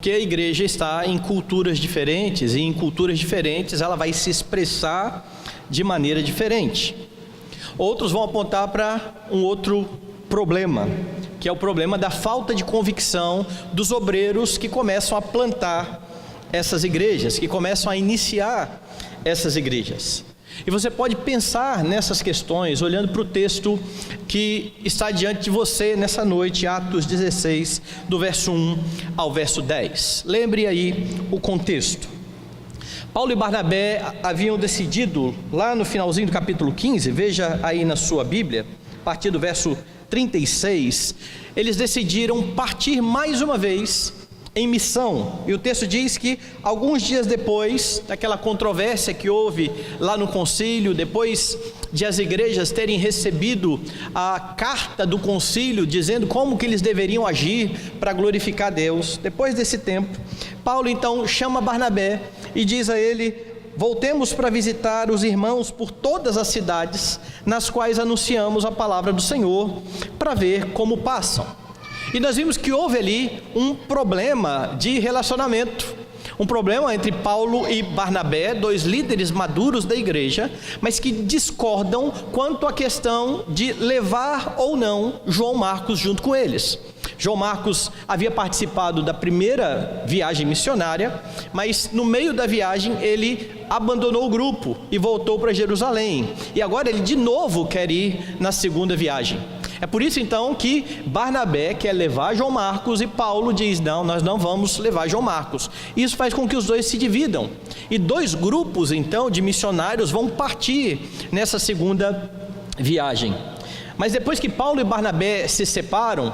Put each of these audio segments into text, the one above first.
que a igreja está em culturas diferentes, e em culturas diferentes ela vai se expressar de maneira diferente. Outros vão apontar para um outro problema, que é o problema da falta de convicção dos obreiros que começam a plantar essas igrejas, que começam a iniciar essas igrejas. E você pode pensar nessas questões olhando para o texto que está diante de você nessa noite, Atos 16, do verso 1 ao verso 10. Lembre aí o contexto. Paulo e Barnabé haviam decidido, lá no finalzinho do capítulo 15, veja aí na sua Bíblia, a partir do verso 36, eles decidiram partir mais uma vez em missão. E o texto diz que alguns dias depois daquela controvérsia que houve lá no concílio, depois de as igrejas terem recebido a carta do concílio dizendo como que eles deveriam agir para glorificar Deus, depois desse tempo, Paulo então chama Barnabé e diz a ele: voltemos para visitar os irmãos por todas as cidades nas quais anunciamos a palavra do Senhor, para ver como passam. E nós vimos que houve ali um problema de relacionamento, um problema entre Paulo e Barnabé, dois líderes maduros da igreja, mas que discordam quanto à questão de levar ou não João Marcos junto com eles. João Marcos havia participado da primeira viagem missionária, mas no meio da viagem ele abandonou o grupo e voltou para Jerusalém. E agora ele de novo quer ir na segunda viagem. É por isso então que Barnabé quer levar João Marcos e Paulo diz: não, nós não vamos levar João Marcos. Isso faz com que os dois se dividam. E dois grupos então de missionários vão partir nessa segunda viagem. Mas depois que Paulo e Barnabé se separam,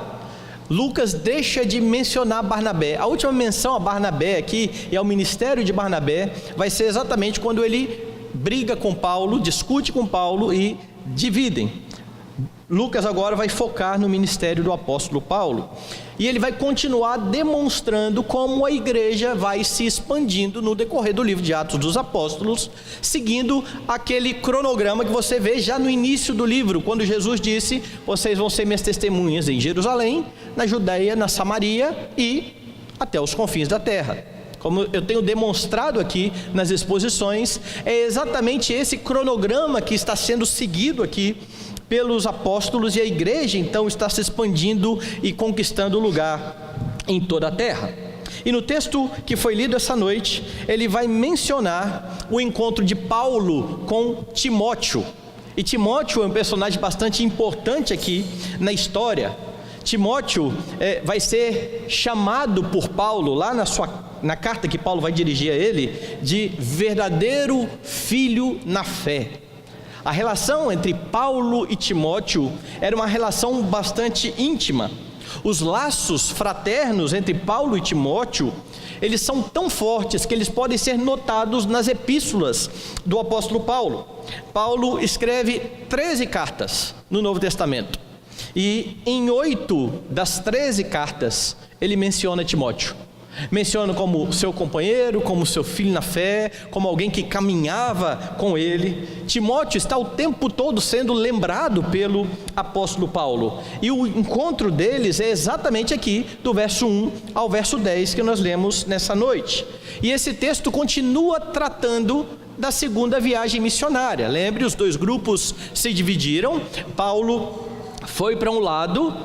Lucas deixa de mencionar Barnabé. A última menção a Barnabé aqui e ao ministério de Barnabé vai ser exatamente quando ele briga com Paulo, discute com Paulo e dividem. Lucas agora vai focar no ministério do apóstolo Paulo, e ele vai continuar demonstrando como a igreja vai se expandindo no decorrer do livro de Atos dos Apóstolos, seguindo aquele cronograma que você vê já no início do livro, quando Jesus disse: vocês vão ser minhas testemunhas em Jerusalém, na Judeia, na Samaria e até os confins da terra. Como eu tenho demonstrado aqui nas exposições, é exatamente esse cronograma que está sendo seguido aqui pelos apóstolos, e a igreja então está se expandindo e conquistando lugar em toda a terra. E no texto que foi lido essa noite, ele vai mencionar o encontro de Paulo com Timóteo. E Timóteo é um personagem bastante importante aqui na história. Timóteo vai ser chamado por Paulo, lá na carta que Paulo vai dirigir a ele, de verdadeiro filho na fé. A relação entre Paulo e Timóteo era uma relação bastante íntima. Os laços fraternos entre Paulo e Timóteo, eles são tão fortes que eles podem ser notados nas epístolas do apóstolo Paulo. Paulo escreve 13 cartas no Novo Testamento, e em 8 das 13 cartas ele menciona Timóteo. Menciona como seu companheiro, como seu filho na fé, como alguém que caminhava com ele. Timóteo está o tempo todo sendo lembrado pelo apóstolo Paulo, e o encontro deles é exatamente aqui, do verso 1 ao verso 10 que nós lemos nessa noite. E esse texto continua tratando da segunda viagem missionária. Lembre, os dois grupos se dividiram. Paulo foi para um lado,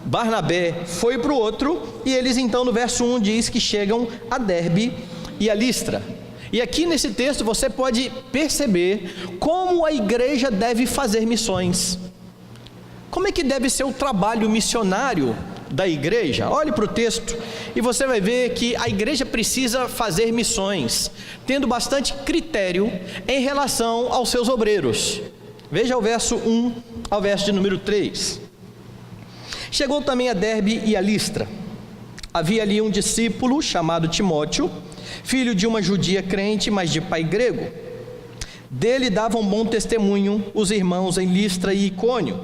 Barnabé foi para o outro, e eles então no verso 1 diz que chegam a Derbe e a Listra. E aqui nesse texto você pode perceber como a igreja deve fazer missões. Como é que deve ser o trabalho missionário da igreja? Olhe para o texto e você vai ver que a igreja precisa fazer missões, tendo bastante critério em relação aos seus obreiros. Veja o verso 1 ao verso de número 3. Chegou também a Derbe e a Listra. Havia ali um discípulo chamado Timóteo, filho de uma judia crente, mas de pai grego. Dele davam bom testemunho os irmãos em Listra e Icônio.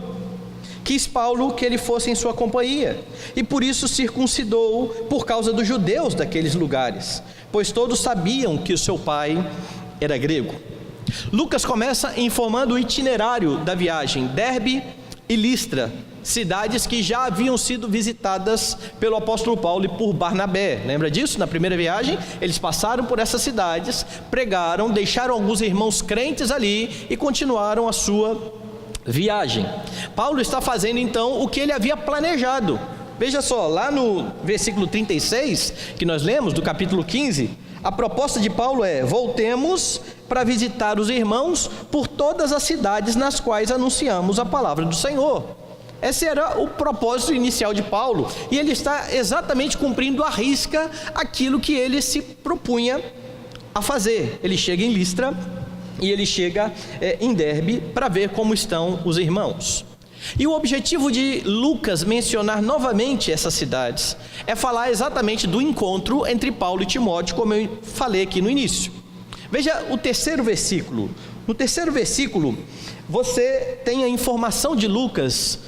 Quis Paulo que ele fosse em sua companhia, e por isso circuncidou por causa dos judeus daqueles lugares, pois todos sabiam que o seu pai era grego. Lucas começa informando o itinerário da viagem: Derbe e Listra, cidades que já haviam sido visitadas pelo apóstolo Paulo e por Barnabé. Lembra disso? Na primeira viagem, eles passaram por essas cidades, pregaram, deixaram alguns irmãos crentes ali e continuaram a sua viagem. Paulo está fazendo então o que ele havia planejado. Veja só, lá no versículo 36, que nós lemos, do capítulo 15, a proposta de Paulo é: voltemos para visitar os irmãos por todas as cidades nas quais anunciamos a palavra do Senhor. Esse era o propósito inicial de Paulo, e ele está exatamente cumprindo à risca aquilo que ele se propunha a fazer. Ele chega em Listra e ele chega em Derbe para ver como estão os irmãos. E o objetivo de Lucas mencionar novamente essas cidades é falar exatamente do encontro entre Paulo e Timóteo, como eu falei aqui no início. Veja o terceiro versículo. No terceiro versículo, você tem a informação de Lucas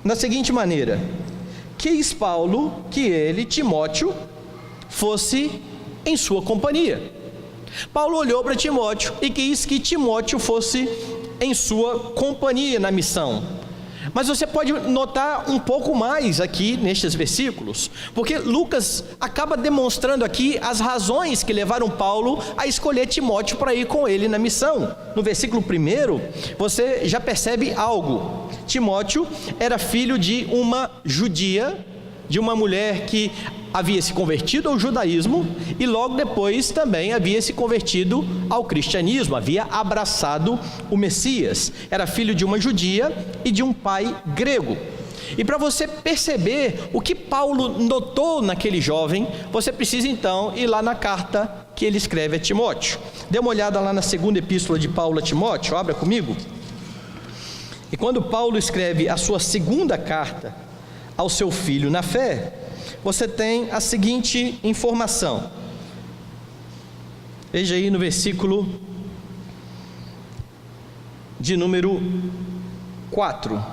da seguinte maneira: quis Paulo que ele, Timóteo, fosse em sua companhia. Paulo olhou para Timóteo e quis que Timóteo fosse em sua companhia na missão. Mas você pode notar um pouco mais aqui nestes versículos, porque Lucas acaba demonstrando aqui as razões que levaram Paulo a escolher Timóteo para ir com ele na missão. No versículo 1, você já percebe algo. Timóteo era filho de uma judia, de uma mulher que havia se convertido ao judaísmo e logo depois também havia se convertido ao cristianismo, havia abraçado o Messias. Era filho de uma judia e de um pai grego. E para você perceber o que Paulo notou naquele jovem, você precisa então ir lá na carta que ele escreve a Timóteo. Dê uma olhada lá na segunda epístola de Paulo a Timóteo, abra comigo. E quando Paulo escreve a sua segunda carta ao seu filho na fé, você tem a seguinte informação. Veja aí no versículo de número 4.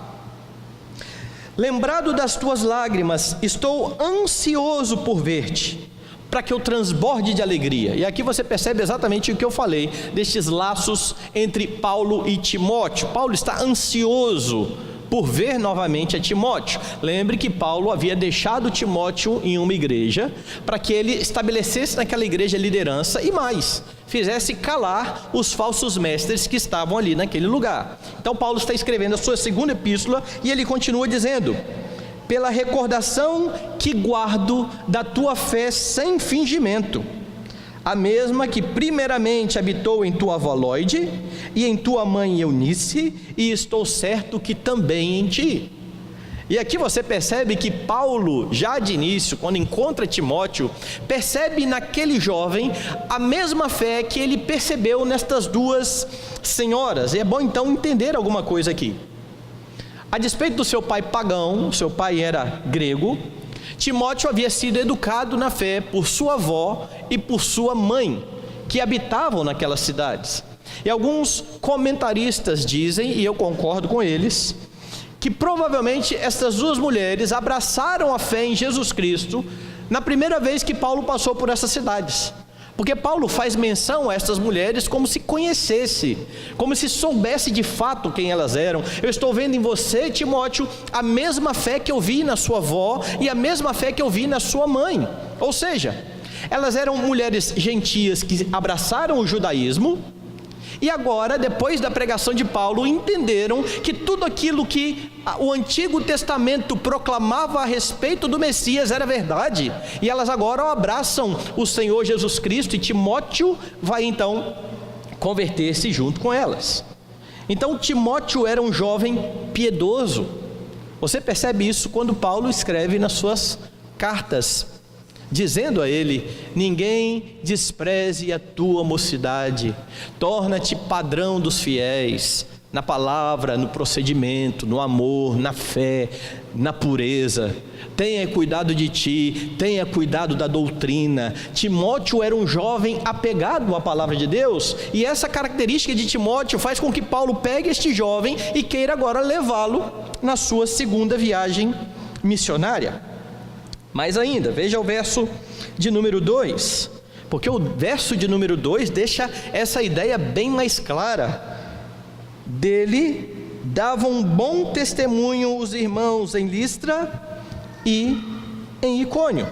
Lembrado das tuas lágrimas, estou ansioso por ver-te, para que eu transborde de alegria. E aqui você percebe exatamente o que eu falei, destes laços entre Paulo e Timóteo. Paulo está ansioso por ver novamente a Timóteo. Lembre que Paulo havia deixado Timóteo em uma igreja, para que ele estabelecesse naquela igreja liderança e mais, fizesse calar os falsos mestres que estavam ali naquele lugar. Então Paulo está escrevendo a sua segunda epístola e ele continua dizendo: pela recordação que guardo da tua fé sem fingimento, a mesma que primeiramente habitou em tua avó Lóide e em tua mãe Eunice, e estou certo que também em ti. E aqui você percebe que Paulo, já de início, quando encontra Timóteo, percebe naquele jovem a mesma fé que ele percebeu nestas duas senhoras. E é bom então entender alguma coisa aqui. A despeito do seu pai pagão, seu pai era grego, Timóteo havia sido educado na fé por sua avó e por sua mãe, que habitavam naquelas cidades. E alguns comentaristas dizem, e eu concordo com eles, que provavelmente estas duas mulheres abraçaram a fé em Jesus Cristo na primeira vez que Paulo passou por essas cidades. Porque Paulo faz menção a estas mulheres como se conhecesse, como se soubesse de fato quem elas eram. Eu estou vendo em você, Timóteo, a mesma fé que eu vi na sua avó e a mesma fé que eu vi na sua mãe. Ou seja, elas eram mulheres gentias que abraçaram o judaísmo e agora, depois da pregação de Paulo, entenderam que tudo aquilo que o Antigo Testamento proclamava a respeito do Messias era verdade, e elas agora abraçam o Senhor Jesus Cristo, e Timóteo vai então converter-se junto com elas. Então Timóteo era um jovem piedoso. Você percebe isso quando Paulo escreve nas suas cartas, dizendo a ele: ninguém despreze a tua mocidade, torna-te padrão dos fiéis, na palavra, no procedimento, no amor, na fé, na pureza. Tenha cuidado de ti, tenha cuidado da doutrina. Timóteo era um jovem apegado à palavra de Deus, e essa característica de Timóteo faz com que Paulo pegue este jovem e queira agora levá-lo na sua segunda viagem missionária. Mais ainda, veja o verso de número 2, porque o verso de número 2 deixa essa ideia bem mais clara. Dele davam bom testemunho os irmãos em Listra e em Icônio.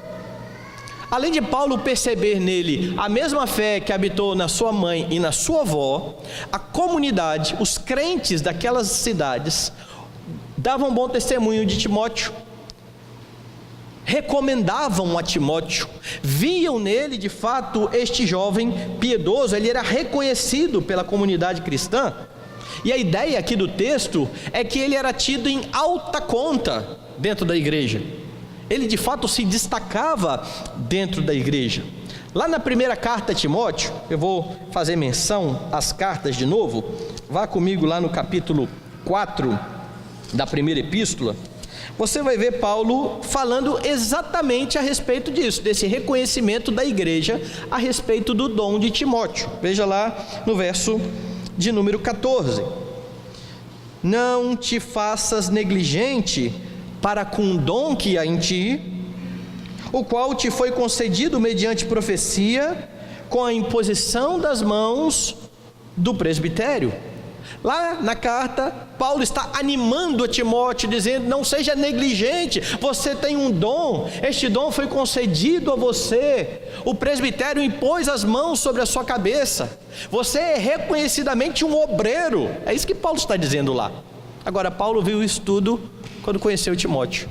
Além de Paulo perceber nele a mesma fé que habitou na sua mãe e na sua avó, a comunidade, os crentes daquelas cidades, davam bom testemunho de Timóteo, recomendavam a Timóteo, viam nele de fato este jovem piedoso. Ele era reconhecido pela comunidade cristã, e a ideia aqui do texto é que ele era tido em alta conta dentro da igreja. Ele de fato se destacava dentro da igreja. Lá na primeira carta a Timóteo, eu vou fazer menção às cartas de novo, vá comigo lá no capítulo 4 da primeira epístola. Você vai ver Paulo falando exatamente a respeito disso, desse reconhecimento da igreja a respeito do dom de Timóteo. Veja lá no verso de número 14: não te faças negligente para com o dom que há em ti, o qual te foi concedido mediante profecia, com a imposição das mãos do presbitério. Lá na carta, Paulo está animando a Timóteo, dizendo: não seja negligente, você tem um dom, este dom foi concedido a você, o presbitério impôs as mãos sobre a sua cabeça, você é reconhecidamente um obreiro. É isso que Paulo está dizendo lá. Agora, Paulo viu isso tudo quando conheceu Timóteo,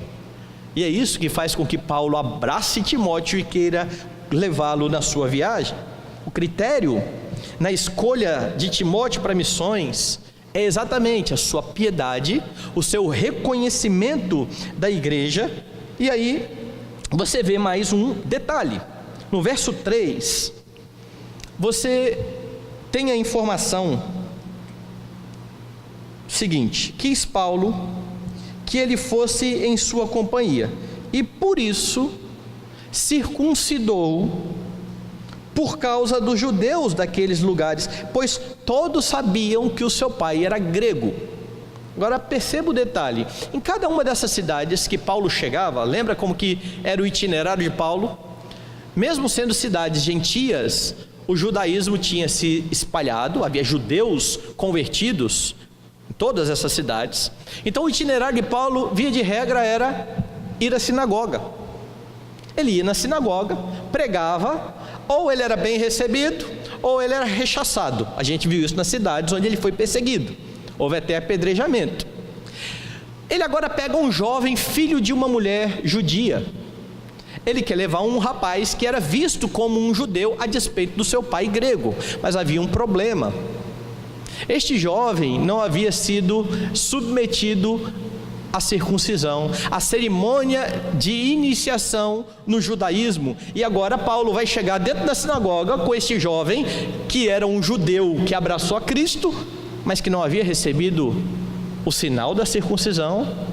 e é isso que faz com que Paulo abrace Timóteo e queira levá-lo na sua viagem. O critério na escolha de Timóteo para missões é exatamente a sua piedade, o seu reconhecimento da igreja. E aí você vê mais um detalhe, no verso 3, você tem a informação seguinte: quis Paulo que ele fosse em sua companhia, e por isso circuncidou por causa dos judeus daqueles lugares, pois todos sabiam que o seu pai era grego. Agora perceba o detalhe: em cada uma dessas cidades que Paulo chegava, lembra como que era o itinerário de Paulo? Mesmo sendo cidades gentias, o judaísmo tinha se espalhado, havia judeus convertidos em todas essas cidades. Então o itinerário de Paulo, via de regra, era ir à sinagoga. Ele ia na sinagoga, pregava, ou ele era bem recebido, ou ele era rechaçado. A gente viu isso nas cidades onde ele foi perseguido, houve até apedrejamento. Ele agora pega um jovem filho de uma mulher judia. Ele quer levar um rapaz que era visto como um judeu a despeito do seu pai grego, mas havia um problema: este jovem não havia sido submetido à circuncisão, à cerimônia de iniciação no judaísmo. E agora Paulo vai chegar dentro da sinagoga com este jovem que era um judeu que abraçou a Cristo, mas que não havia recebido o sinal da circuncisão.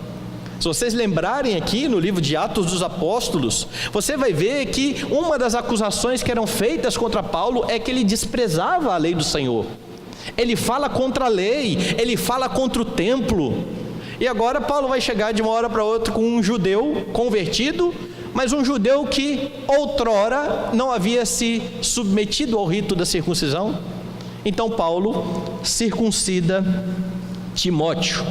Se vocês lembrarem aqui no livro de Atos dos Apóstolos, você vai ver que uma das acusações que eram feitas contra Paulo é que ele desprezava a lei do Senhor. Ele fala contra a lei, ele fala contra o templo. E agora Paulo vai chegar de uma hora para outra com um judeu convertido, mas um judeu que outrora não havia se submetido ao rito da circuncisão. Então Paulo circuncida Timóteo.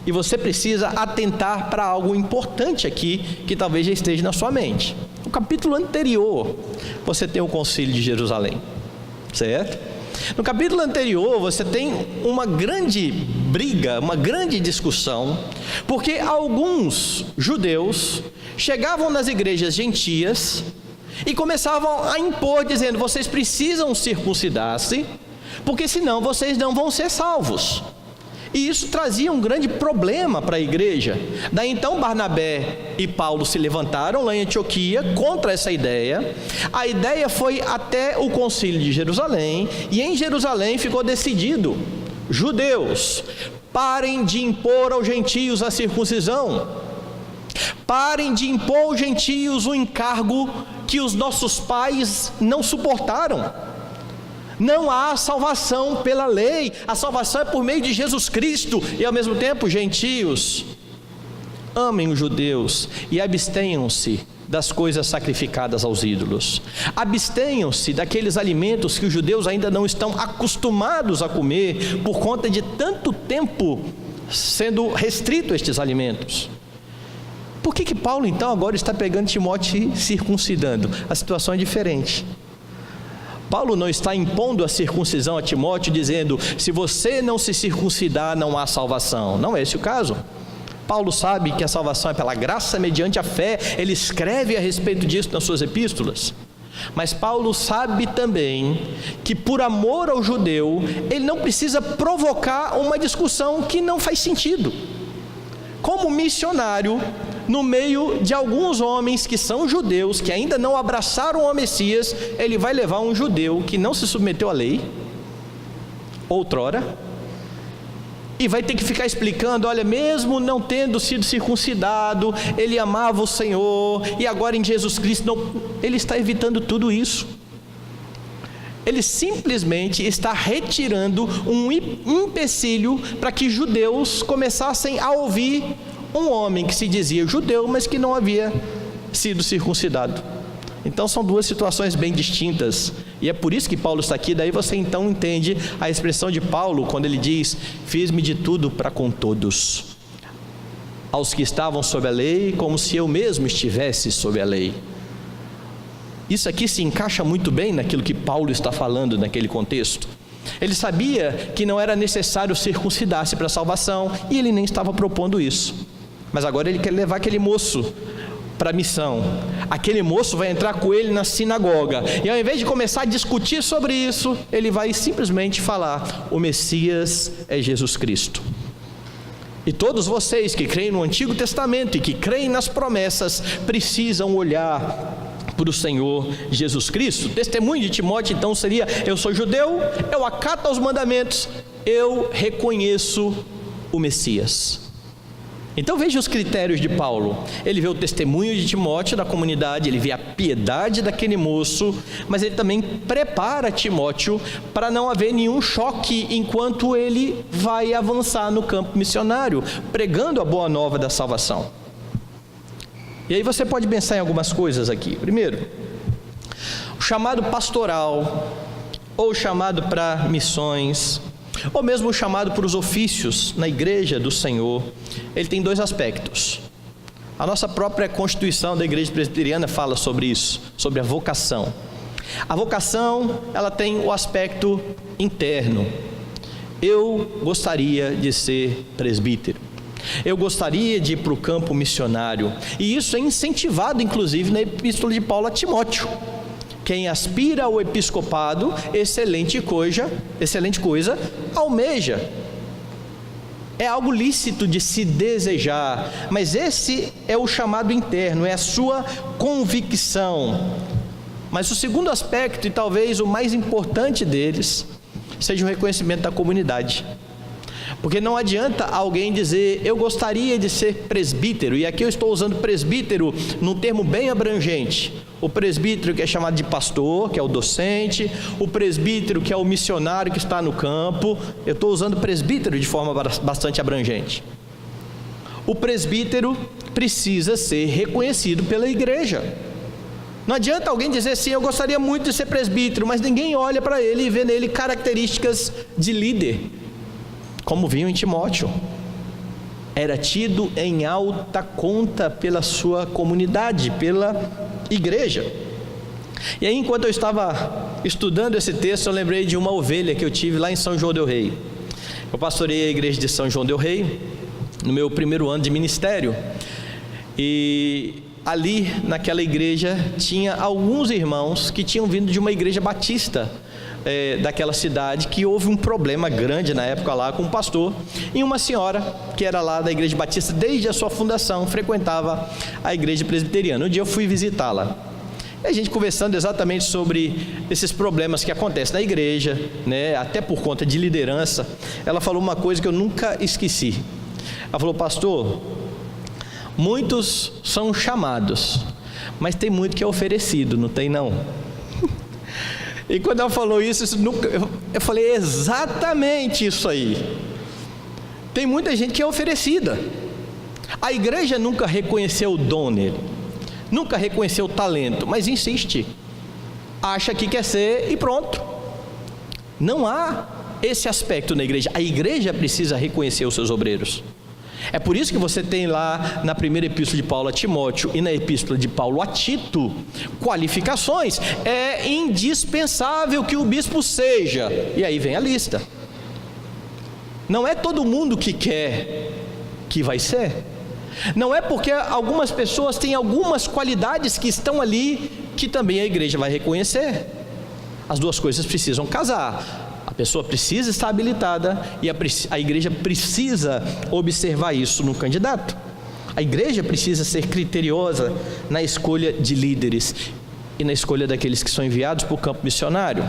E você precisa atentar para algo importante aqui, que talvez já esteja na sua mente. No capítulo anterior, você tem o Concílio de Jerusalém, certo? No capítulo anterior, você tem uma grande briga, uma grande discussão, porque alguns judeus chegavam nas igrejas gentias e começavam a impor, dizendo: vocês precisam circuncidar-se, porque senão vocês não vão ser salvos. E isso trazia um grande problema para a igreja. Daí então Barnabé e Paulo se levantaram lá em Antioquia contra essa ideia. A ideia foi até o Concílio de Jerusalém, e em Jerusalém ficou decidido: judeus, parem de impor aos gentios a circuncisão, parem de impor aos gentios um encargo que os nossos pais não suportaram. Não há salvação pela lei, a salvação é por meio de Jesus Cristo. E ao mesmo tempo, gentios, amem os judeus e abstenham-se das coisas sacrificadas aos ídolos. Abstenham-se daqueles alimentos que os judeus ainda não estão acostumados a comer, por conta de tanto tempo sendo restrito a estes alimentos. Por que Paulo então agora está pegando Timóteo e circuncidando? A situação é diferente. Paulo não está impondo a circuncisão a Timóteo, dizendo: se você não se circuncidar, não há salvação. Não é esse o caso. Paulo sabe que a salvação é pela graça mediante a fé. Ele escreve a respeito disso nas suas epístolas. Mas Paulo sabe também que, por amor ao judeu, ele não precisa provocar uma discussão que não faz sentido. Como missionário, no meio de alguns homens que são judeus, que ainda não abraçaram o Messias, ele vai levar um judeu que não se submeteu à lei, outrora, e vai ter que ficar explicando: olha, mesmo não tendo sido circuncidado, ele amava o Senhor, e agora em Jesus Cristo não. Ele está evitando tudo isso. Ele simplesmente está retirando um empecilho para que judeus começassem a ouvir um homem que se dizia judeu, mas que não havia sido circuncidado. Então são duas situações bem distintas, e é por isso que Paulo está aqui. Daí você então entende a expressão de Paulo quando ele diz: fiz-me de tudo para com todos, aos que estavam sob a lei, como se eu mesmo estivesse sob a lei. Isso aqui se encaixa muito bem naquilo que Paulo está falando naquele contexto. Ele sabia que não era necessário circuncidar-se para a salvação, e ele nem estava propondo isso. Mas agora ele quer levar aquele moço para a missão. Aquele moço vai entrar com ele na sinagoga, e ao invés de começar a discutir sobre isso, ele vai simplesmente falar: o Messias é Jesus Cristo. E todos vocês que creem no Antigo Testamento e que creem nas promessas, precisam olhar para o Senhor Jesus Cristo. O testemunho de Timóteo então seria: eu sou judeu, eu acato aos mandamentos, eu reconheço o Messias. Então veja os critérios de Paulo. Ele vê o testemunho de Timóteo da comunidade, ele vê a piedade daquele moço, mas ele também prepara Timóteo para não haver nenhum choque enquanto ele vai avançar no campo missionário, pregando a boa nova da salvação. E aí você pode pensar em algumas coisas aqui. Primeiro, o chamado pastoral, ou o chamado para missões, ou mesmo o chamado para os ofícios na igreja do Senhor, ele tem dois aspectos. A nossa própria Constituição da Igreja Presbiteriana fala sobre isso, sobre a vocação. A vocação, ela tem o aspecto interno. Eu gostaria de ser presbítero. Eu gostaria de ir para o campo missionário. E isso é incentivado, inclusive, na epístola de Paulo a Timóteo. Quem aspira ao episcopado, excelente coisa, almeja. É algo lícito de se desejar, mas esse é o chamado interno, é a sua convicção. Mas o segundo aspecto, e talvez o mais importante deles, seja o reconhecimento da comunidade. Porque não adianta alguém dizer: eu gostaria de ser presbítero, e aqui eu estou usando presbítero num termo bem abrangente. O presbítero que é chamado de pastor, que é o docente, o presbítero que é o missionário que está no campo. Eu estou usando presbítero de forma bastante abrangente. O presbítero precisa ser reconhecido pela igreja. Não adianta alguém dizer assim: eu gostaria muito de ser presbítero, mas ninguém olha para ele e vê nele características de líder, como viam em Timóteo. Era tido em alta conta pela sua comunidade, pela igreja. E aí, enquanto eu estava estudando esse texto, eu lembrei de uma ovelha que eu tive lá em São João del Rei. Eu pastorei a igreja de São João del Rei no meu primeiro ano de ministério, e ali naquela igreja tinha alguns irmãos que tinham vindo de uma igreja batista daquela cidade, que houve um problema grande na época lá com um pastor e uma senhora que era lá da igreja batista desde a sua fundação, frequentava a igreja presbiteriana. Um dia eu fui visitá-la, e a gente conversando exatamente sobre esses problemas que acontecem na igreja, né, até por conta de liderança. Ela falou uma coisa que eu nunca esqueci. Ela falou: pastor, muitos são chamados, mas tem muito que é oferecido, não tem não? E quando ela falou isso, eu falei: exatamente isso aí. Tem muita gente que é oferecida. A igreja nunca reconheceu o dom nele, nunca reconheceu o talento, mas insiste, acha que quer ser e pronto. Não há esse aspecto na igreja. A igreja precisa reconhecer os seus obreiros. É por isso que você tem lá na primeira epístola de Paulo a Timóteo e na epístola de Paulo a Tito qualificações. É indispensável que o bispo seja, e aí vem a lista. Não é todo mundo que quer que vai ser. Não é porque algumas pessoas têm algumas qualidades que estão ali que também a igreja vai reconhecer. As duas coisas precisam casar. A pessoa precisa estar habilitada e a igreja precisa observar isso no candidato. A igreja precisa ser criteriosa na escolha de líderes e na escolha daqueles que são enviados para o campo missionário.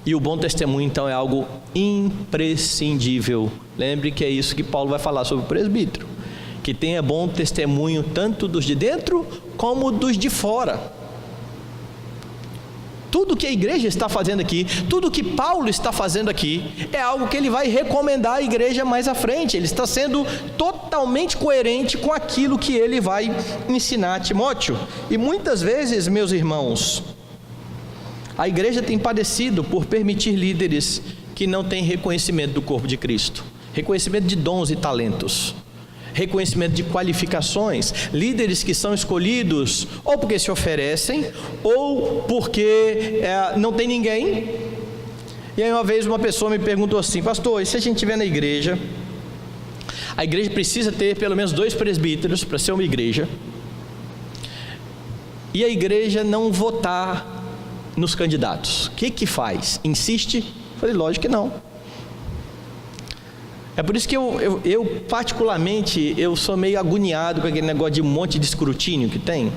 E o bom testemunho, então, é algo imprescindível. Lembre que é isso que Paulo vai falar sobre o presbítero, que tenha bom testemunho tanto dos de dentro como dos de fora. Tudo que a igreja está fazendo aqui, tudo que Paulo está fazendo aqui, é algo que ele vai recomendar à igreja mais à frente. Ele está sendo totalmente coerente com aquilo que ele vai ensinar a Timóteo. E muitas vezes, meus irmãos, a igreja tem padecido por permitir líderes que não têm reconhecimento do corpo de Cristo, reconhecimento de dons e talentos, reconhecimento de qualificações, líderes que são escolhidos ou porque se oferecem ou porque não tem ninguém. E aí uma vez uma pessoa me perguntou assim: pastor, e se a gente estiver na igreja, a igreja precisa ter pelo menos 2 presbíteros para ser uma igreja, e a igreja não votar nos candidatos, o que faz? Insiste? Eu falei, lógico que não. É por isso que eu particularmente, eu sou meio agoniado com aquele negócio de um monte de escrutínio que tem.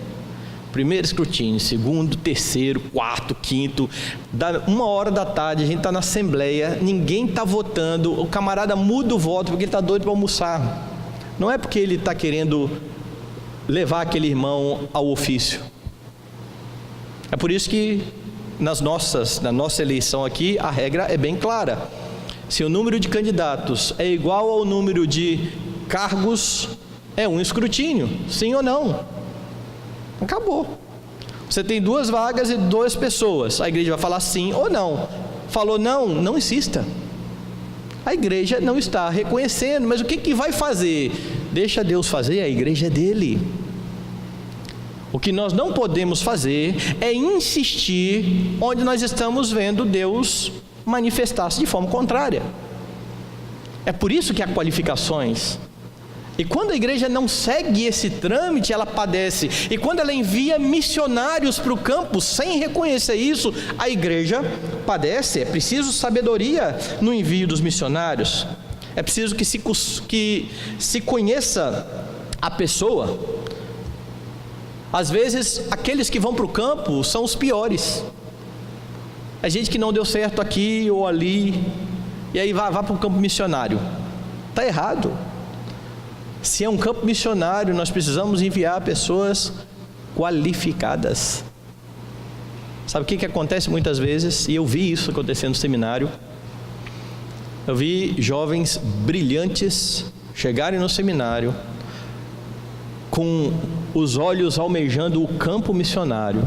Primeiro escrutínio, segundo, terceiro, quarto, quinto. 1h da tarde, a gente está na assembleia, ninguém está votando, o camarada muda o voto porque ele está doido para almoçar. Não é porque ele está querendo levar aquele irmão ao ofício. É por isso que na nossa eleição aqui, a regra é bem clara. Se o número de candidatos é igual ao número de cargos, é um escrutínio, sim ou não. Acabou. Você tem 2 vagas e 2 pessoas, a igreja vai falar sim ou não. Falou não, não insista. A igreja não está reconhecendo, mas o que vai fazer? Deixa Deus fazer, a igreja é dele. O que nós não podemos fazer é insistir onde nós estamos vendo Deus manifestar-se de forma contrária. É por isso que há qualificações. E quando a igreja não segue esse trâmite, ela padece. E quando ela envia missionários para o campo sem reconhecer isso, a igreja padece. É preciso sabedoria no envio dos missionários. É preciso que se conheça a pessoa. Às vezes, aqueles que vão para o campo são os piores. É gente que não deu certo aqui ou ali, e aí vai para o campo missionário. Está errado. Se é um campo missionário, nós precisamos enviar pessoas qualificadas. Sabe o que acontece muitas vezes? E eu vi isso acontecendo no seminário. Eu vi jovens brilhantes chegarem no seminário com os olhos almejando o campo missionário,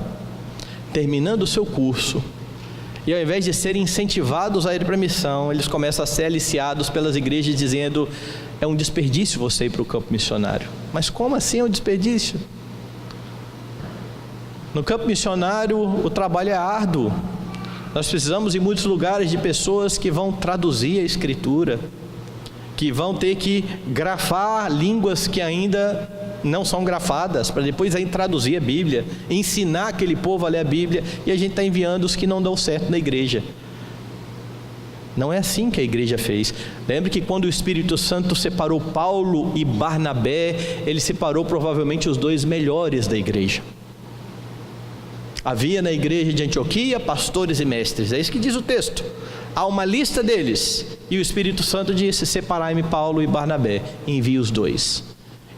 terminando o seu curso, e ao invés de serem incentivados a ir para a missão, eles começam a ser aliciados pelas igrejas dizendo: é um desperdício você ir para o campo missionário. Mas como assim é um desperdício? No campo missionário o trabalho é árduo. Nós precisamos em muitos lugares de pessoas que vão traduzir a escritura, que vão ter que grafar línguas que ainda não são grafadas, para depois aí traduzir a Bíblia, ensinar aquele povo a ler a Bíblia, e a gente está enviando os que não dão certo na igreja. Não é assim que a igreja fez. Lembre que quando o Espírito Santo separou Paulo e Barnabé, ele separou provavelmente os 2 melhores da igreja. Havia na igreja de Antioquia pastores e mestres, é isso que diz o texto. Há uma lista deles, e o Espírito Santo disse: separai-me Paulo e Barnabé, envie os 2.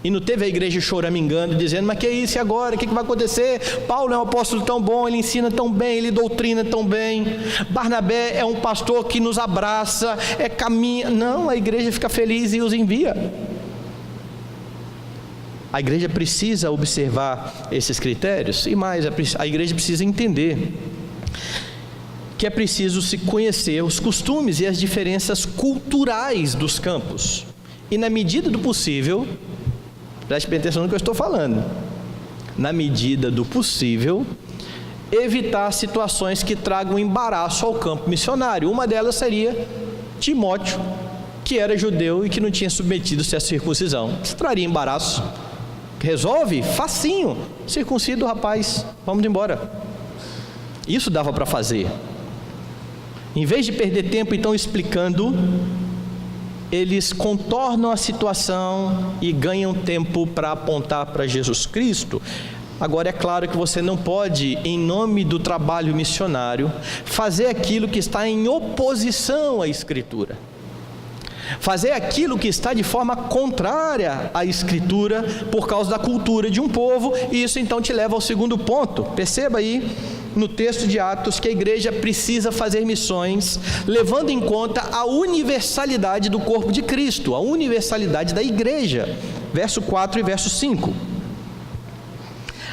E não teve a igreja choramingando, dizendo: mas que é isso e agora? O que vai acontecer? Paulo é um apóstolo tão bom, ele ensina tão bem, ele doutrina tão bem. Barnabé é um pastor que nos abraça, caminha. Não, a igreja fica feliz e os envia. A igreja precisa observar esses critérios, e mais, a igreja precisa entender que é preciso se conhecer os costumes e as diferenças culturais dos campos. E na medida do possível, preste bem atenção no que eu estou falando, na medida do possível, evitar situações que tragam embaraço ao campo missionário. Uma delas seria Timóteo, que era judeu e que não tinha submetido-se à circuncisão. Isso traria embaraço. Resolve? Facinho. Circuncida o rapaz, vamos embora. Isso dava para fazer. Em vez de perder tempo, então, explicando, eles contornam a situação e ganham tempo para apontar para Jesus Cristo. Agora, é claro que você não pode, em nome do trabalho missionário, fazer aquilo que está em oposição à Escritura. Fazer aquilo que está de forma contrária à Escritura por causa da cultura de um povo, e isso então te leva ao segundo ponto. Perceba aí no texto de Atos que a igreja precisa fazer missões levando em conta a universalidade do corpo de Cristo, a universalidade da igreja. Verso 4 e verso 5.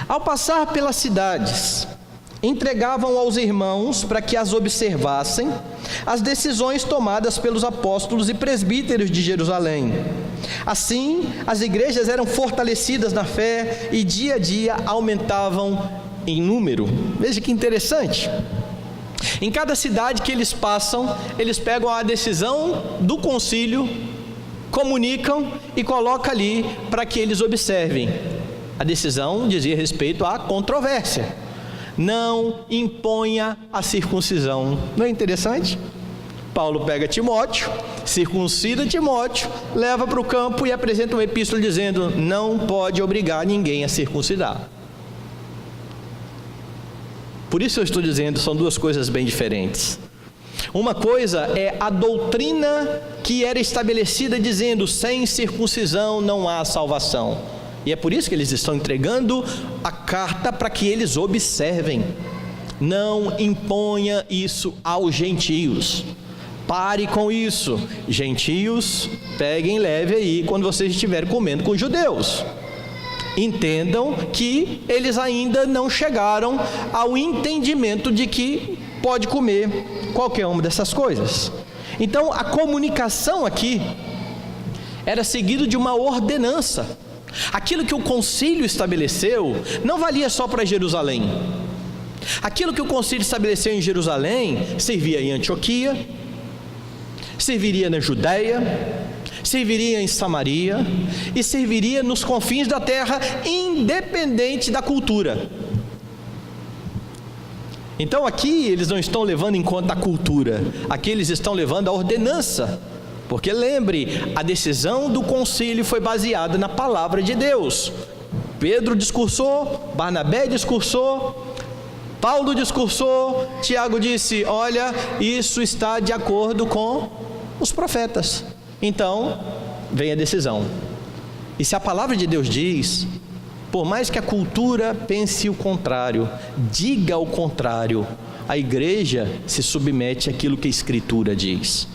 Ao passar pelas cidades, entregavam aos irmãos para que as observassem as decisões tomadas pelos apóstolos e presbíteros de Jerusalém. Assim, as igrejas eram fortalecidas na fé e dia a dia aumentavam em número. Veja que interessante. Em cada cidade que eles passam, eles pegam a decisão do concílio, comunicam e colocam ali para que eles observem. A decisão dizia respeito à controvérsia. Não imponha a circuncisão. Não é interessante? Paulo pega Timóteo, circuncida Timóteo, leva para o campo e apresenta uma epístola dizendo: não pode obrigar ninguém a circuncidar. Por isso eu estou dizendo, são duas coisas bem diferentes. Uma coisa é a doutrina que era estabelecida dizendo: sem circuncisão não há salvação. E é por isso que eles estão entregando a carta para que eles observem. Não imponha isso aos gentios. Pare com isso. Gentios, peguem leve aí quando vocês estiverem comendo com judeus. Entendam que eles ainda não chegaram ao entendimento de que pode comer qualquer uma dessas coisas. Então a comunicação aqui era seguido de uma ordenança. Aquilo que o concílio estabeleceu não valia só para Jerusalém. Aquilo que o concílio estabeleceu em Jerusalém servia em Antioquia, serviria na Judéia, serviria em Samaria e serviria nos confins da terra, independente da cultura. Então aqui eles não estão levando em conta a cultura, aqui eles estão levando a ordenança. Porque lembre, a decisão do concílio foi baseada na palavra de Deus. Pedro discursou, Barnabé discursou, Paulo discursou, Tiago disse: olha, isso está de acordo com os profetas. Então, vem a decisão. E se a palavra de Deus diz, por mais que a cultura pense o contrário, diga o contrário, a igreja se submete àquilo que a Escritura diz.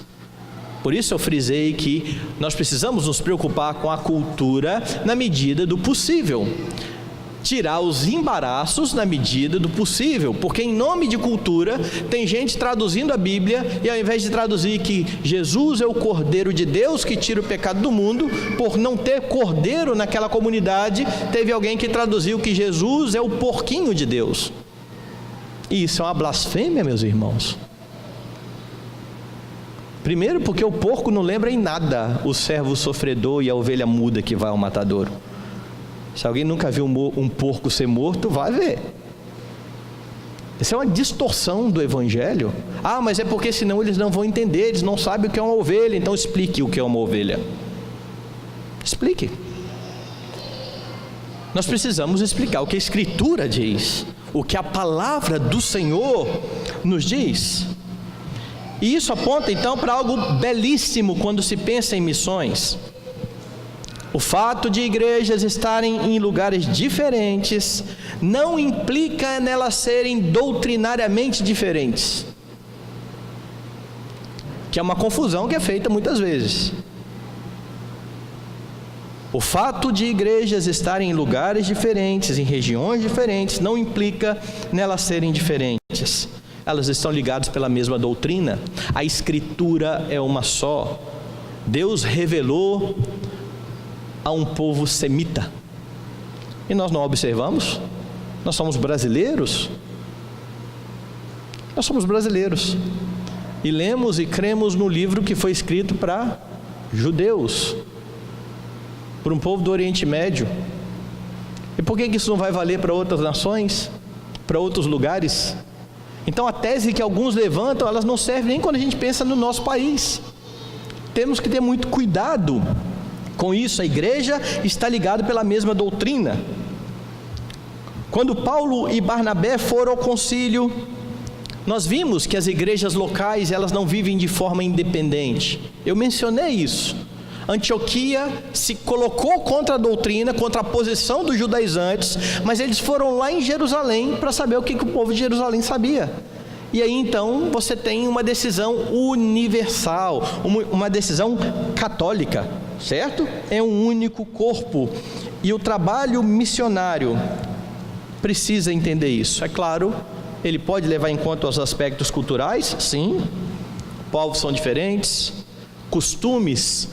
Por isso eu frisei que nós precisamos nos preocupar com a cultura na medida do possível. Tirar os embaraços na medida do possível, porque em nome de cultura tem gente traduzindo a Bíblia e ao invés de traduzir que Jesus é o Cordeiro de Deus que tira o pecado do mundo, por não ter cordeiro naquela comunidade, teve alguém que traduziu que Jesus é o porquinho de Deus. E isso é uma blasfêmia, meus irmãos. Primeiro porque o porco não lembra em nada o servo sofredor e a ovelha muda que vai ao matadouro. Se alguém nunca viu um porco ser morto, vai ver. Isso é uma distorção do Evangelho. Ah, mas é porque senão eles não vão entender, eles não sabem o que é uma ovelha. Então explique o que é uma ovelha. Explique. Nós precisamos explicar o que a Escritura diz, o que a palavra do Senhor nos diz. E isso aponta então para algo belíssimo quando se pensa em missões. O fato de igrejas estarem em lugares diferentes não implica nelas serem doutrinariamente diferentes, que é uma confusão que é feita muitas vezes. O fato de igrejas estarem em lugares diferentes, em regiões diferentes, não implica nelas serem diferentes. elas estão ligadas pela mesma doutrina. A Escritura é uma só. Deus revelou a um povo semita, e nós não observamos. Nós somos brasileiros. Nós somos brasileiros e lemos e cremos no livro que foi escrito para judeus, para um povo do Oriente Médio. E por que isso não vai valer para outras nações, para outros lugares? Então a tese que alguns levantam, elas não servem nem quando a gente pensa no nosso país. Temos que ter muito cuidado com isso. A igreja está ligada pela mesma doutrina. Quando Paulo e Barnabé foram ao concílio, nós vimos que as igrejas locais, elas não vivem de forma independente. Eu mencionei isso. Antioquia se colocou contra a doutrina, contra a posição dos judaizantes, mas eles foram lá em Jerusalém para saber o que o povo de Jerusalém sabia. E aí então você tem uma decisão universal, uma decisão católica, certo? É um único corpo. E o trabalho missionário precisa entender isso. É claro, ele pode levar em conta os aspectos culturais, sim. Povos são diferentes, costumes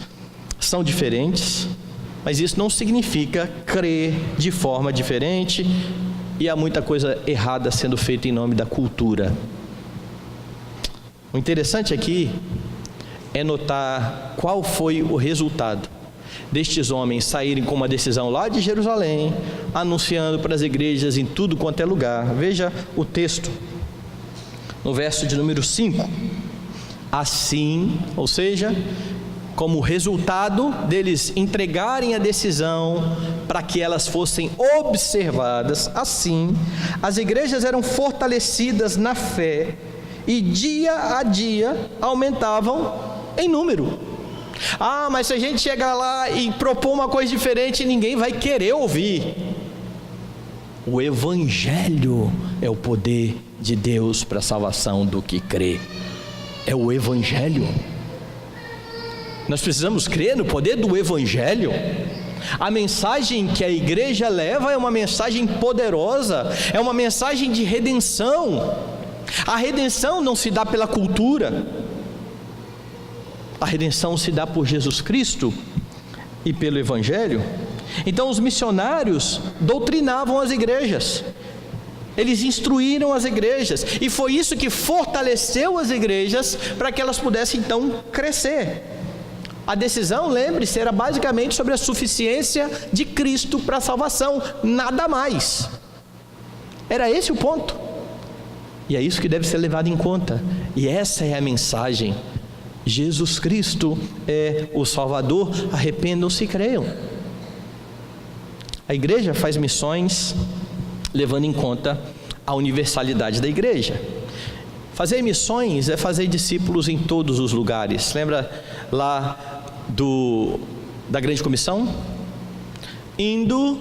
são diferentes, mas isso não significa crer de forma diferente, e há muita coisa errada sendo feita em nome da cultura. O interessante aqui é notar qual foi o resultado destes homens saírem com uma decisão lá de Jerusalém, anunciando para as igrejas em tudo quanto é lugar. Veja o texto, no verso de número 5. Assim, ou seja, como resultado deles entregarem a decisão para que elas fossem observadas, assim, as igrejas eram fortalecidas na fé e dia a dia aumentavam em número. Ah, mas se a gente chegar lá e propor uma coisa diferente, ninguém vai querer ouvir. O Evangelho é o poder de Deus para a salvação do que crê. É o Evangelho. Nós precisamos crer no poder do Evangelho. A mensagem que a igreja leva é uma mensagem poderosa, é uma mensagem de redenção. A redenção não se dá pela cultura. A redenção se dá por Jesus Cristo e pelo Evangelho. Então os missionários doutrinavam as igrejas, eles instruíram as igrejas, e foi isso que fortaleceu as igrejas para que elas pudessem então crescer. A decisão, lembre-se, era basicamente sobre a suficiência de Cristo para a salvação, nada mais. Era esse o ponto, e é isso que deve ser levado em conta, e essa é a mensagem. Jesus Cristo é o Salvador, arrependam-se e creiam. A igreja faz missões levando em conta a universalidade da igreja. Fazer missões é fazer discípulos em todos os lugares. Lembra lá da grande comissão? Indo,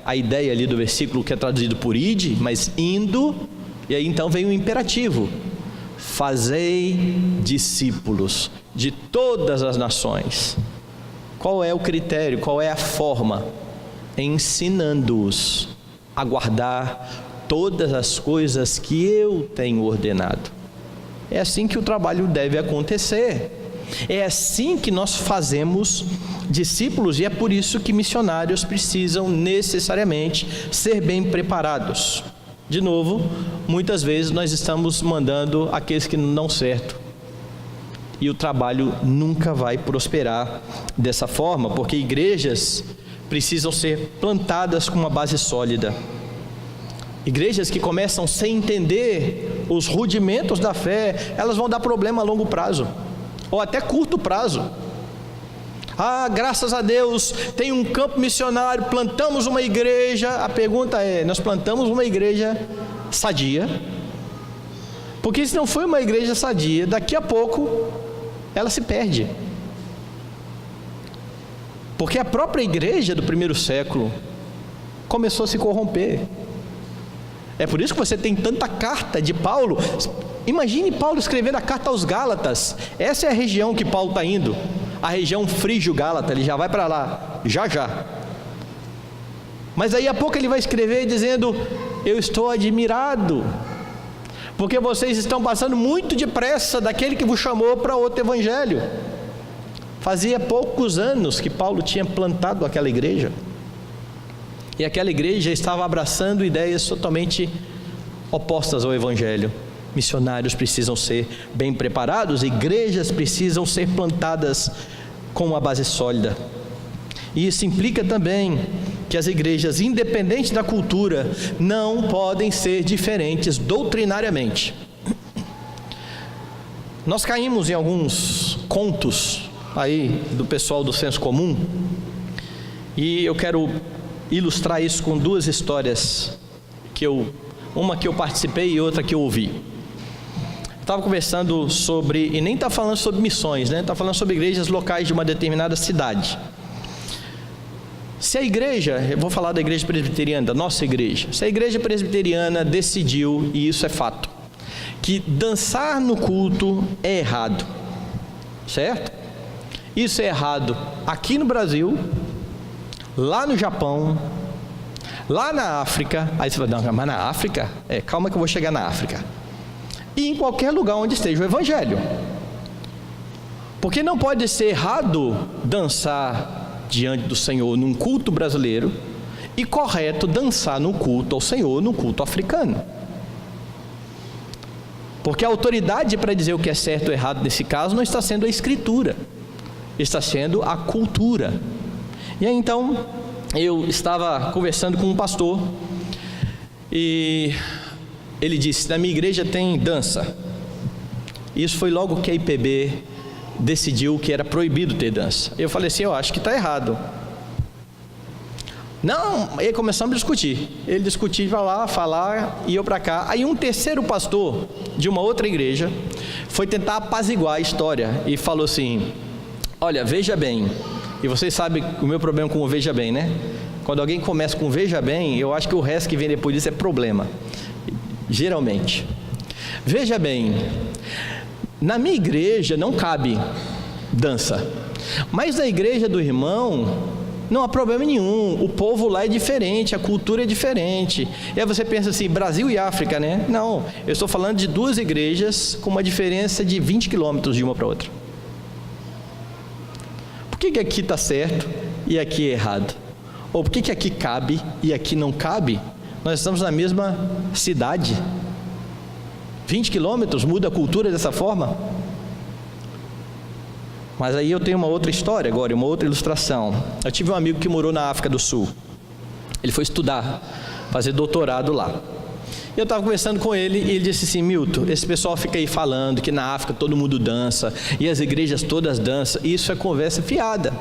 a ideia ali do versículo que é traduzido por ide, mas indo, e aí então vem o imperativo: fazei discípulos de todas as nações. Qual é o critério, qual é a forma? Ensinando-os a guardar todas as coisas que eu tenho ordenado. É assim que o trabalho deve acontecer. É assim que nós fazemos discípulos, e é por isso que missionários precisam necessariamente ser bem preparados. De novo, muitas vezes nós estamos mandando aqueles que não dão certo, e o trabalho nunca vai prosperar dessa forma, porque igrejas precisam ser plantadas com uma base sólida. Igrejas que começam sem entender os rudimentos da fé, elas vão dar problema a longo prazo, ou até curto prazo. Ah, graças a Deus, tem um campo missionário, plantamos uma igreja. A pergunta é: nós plantamos uma igreja sadia? Porque se não foi uma igreja sadia, daqui a pouco ela se perde. Porque a própria igreja do primeiro século começou a se corromper. É por isso que você tem tanta carta de Paulo. Imagine Paulo escrevendo a carta aos Gálatas. Essa é a região que Paulo está indo, a região frígio-gálata. Ele já vai para lá, já. Mas aí a pouco ele vai escrever dizendo: eu estou admirado porque vocês estão passando muito depressa daquele que vos chamou para outro evangelho. Fazia poucos anos que Paulo tinha plantado aquela igreja, e aquela igreja estava abraçando ideias totalmente opostas ao evangelho. Missionários precisam ser bem preparados, igrejas precisam ser plantadas com uma base sólida. E isso implica também que as igrejas, independente da cultura, não podem ser diferentes doutrinariamente. Nós caímos em alguns contos aí do pessoal do senso comum, e eu quero ilustrar isso com duas histórias, uma que eu participei e outra que eu ouvi. Estava conversando sobre, e nem está falando sobre missões, né? Está falando sobre igrejas locais de uma determinada cidade. Se a igreja, eu vou falar da igreja presbiteriana, da nossa igreja, se a igreja presbiteriana decidiu, e isso é fato, que dançar no culto é errado, certo? Isso é errado aqui no Brasil, lá no Japão, lá na África. Aí você vai dar, mas na África? Calma que eu vou chegar na África. E em qualquer lugar onde esteja o evangelho. Porque não pode ser errado dançar diante do Senhor num culto brasileiro e correto dançar no culto ao Senhor no culto africano. Porque a autoridade para dizer o que é certo ou errado nesse caso não está sendo a escritura, está sendo a cultura. E aí então eu estava conversando com um pastor e ele disse: na minha igreja tem dança. Isso foi logo que a IPB decidiu que era proibido ter dança. Eu falei assim: eu acho que está errado. Não, aí começamos a discutir. Ele discutia para lá, falar, e eu para cá. Aí um terceiro pastor de uma outra igreja foi tentar apaziguar a história e falou assim: olha, veja bem. E vocês sabem o meu problema com o veja bem, né? Quando alguém começa com veja bem, eu acho que o resto que vem depois disso é problema, geralmente. Veja bem, na minha igreja não cabe dança, mas na igreja do irmão não há problema nenhum, o povo lá é diferente, a cultura é diferente. E aí você pensa assim, Brasil e África, né? Não, eu estou falando de duas igrejas com uma diferença de 20 quilômetros de uma para outra. Por que aqui está certo e aqui é errado? Ou por que aqui cabe e aqui não cabe? Nós estamos na mesma cidade. 20 quilômetros, muda a cultura dessa forma? Mas aí eu tenho uma outra história agora, uma outra ilustração. Eu tive um amigo que morou na África do Sul. Ele foi estudar, fazer doutorado lá. Eu estava conversando com ele e ele disse assim: Milton, esse pessoal fica aí falando que na África todo mundo dança e as igrejas todas dançam. Isso é conversa fiada.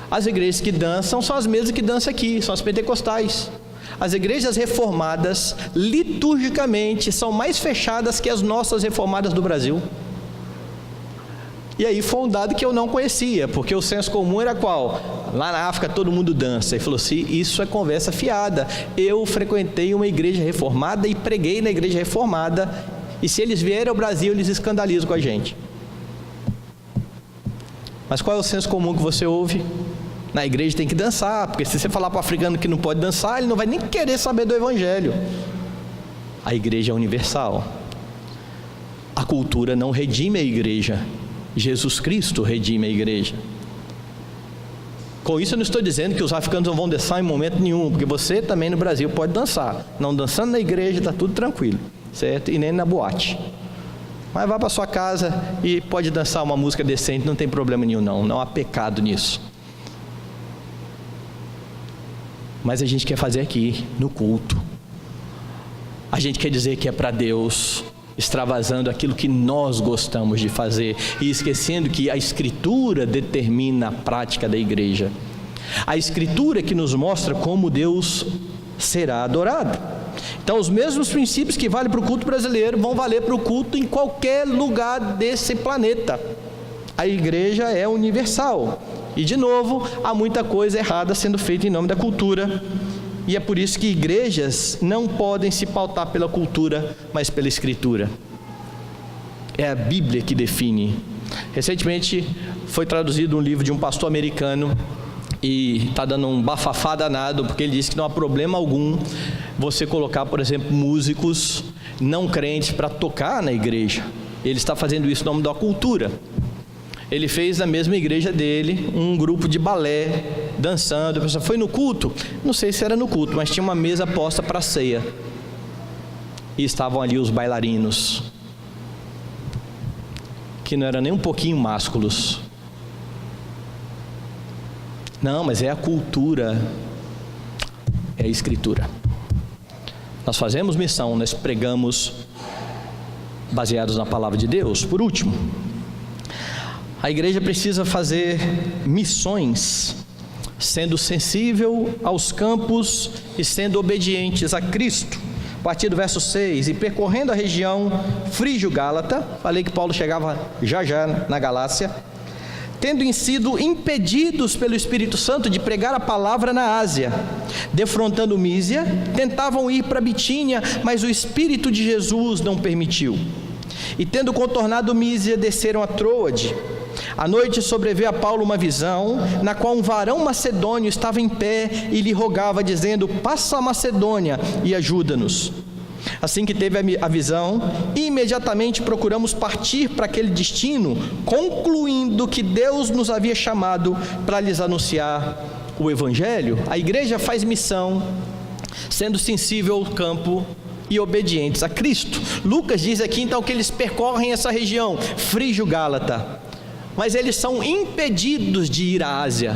As igrejas que dançam são as mesmas que dançam aqui, são as pentecostais. As igrejas reformadas, liturgicamente, são mais fechadas que as nossas reformadas do Brasil. E aí foi um dado que eu não conhecia, porque o senso comum era qual? Lá na África todo mundo dança. Ele falou assim: isso é conversa fiada. Eu frequentei uma igreja reformada e preguei na igreja reformada, e se eles vierem ao Brasil, eles escandalizam com a gente. Mas qual é o senso comum que você ouve? Na igreja tem que dançar, porque se você falar para o africano que não pode dançar, ele não vai nem querer saber do evangelho. A igreja é universal. A cultura não redime a igreja. Jesus Cristo redime a igreja. Com isso eu não estou dizendo que os africanos não vão dançar em momento nenhum, porque você também no Brasil pode dançar. Não dançando na igreja está tudo tranquilo, certo? E nem na boate. Mas vá para sua casa e pode dançar uma música decente, não tem problema nenhum não, não há pecado nisso. Mas a gente quer fazer aqui, no culto. A gente quer dizer que é para Deus, extravasando aquilo que nós gostamos de fazer e esquecendo que a Escritura determina a prática da igreja. A Escritura que nos mostra como Deus será adorado. Então os mesmos princípios que valem para o culto brasileiro vão valer para o culto em qualquer lugar desse planeta. A igreja é universal. E de novo, há muita coisa errada sendo feita em nome da cultura. E é por isso que igrejas não podem se pautar pela cultura, mas pela Escritura. É a Bíblia que define. Recentemente foi traduzido um livro de um pastor americano e está dando um bafafá danado, porque ele disse que não há problema algum você colocar, por exemplo, músicos não crentes para tocar na igreja. Ele está fazendo isso no nome da cultura. Ele fez na mesma igreja dele um grupo de balé, dançando. A pessoa foi no culto? Não sei se era no culto, mas tinha uma mesa posta para ceia. E estavam ali os bailarinos, que não eram nem um pouquinho másculos. Não, mas é a cultura, é a escritura. Nós fazemos missão, nós pregamos baseados na palavra de Deus. Por último, a igreja precisa fazer missões, sendo sensível aos campos e sendo obedientes a Cristo. A partir do verso 6, e percorrendo a região Frígio-Gálata, falei que Paulo chegava já na Galácia, tendo sido impedidos pelo Espírito Santo de pregar a palavra na Ásia, defrontando Mísia, tentavam ir para Bitínia, mas o Espírito de Jesus não permitiu. E tendo contornado Mísia, desceram a Troade. À noite sobreveio a Paulo uma visão, na qual um varão macedônio estava em pé e lhe rogava, dizendo: passa a Macedônia e ajuda-nos. Assim que teve a visão, imediatamente procuramos partir para aquele destino, concluindo que Deus nos havia chamado para lhes anunciar o Evangelho. A igreja faz missão, sendo sensível ao campo e obedientes a Cristo. Lucas diz aqui então que eles percorrem essa região, Frígio-Gálata, mas eles são impedidos de ir à Ásia.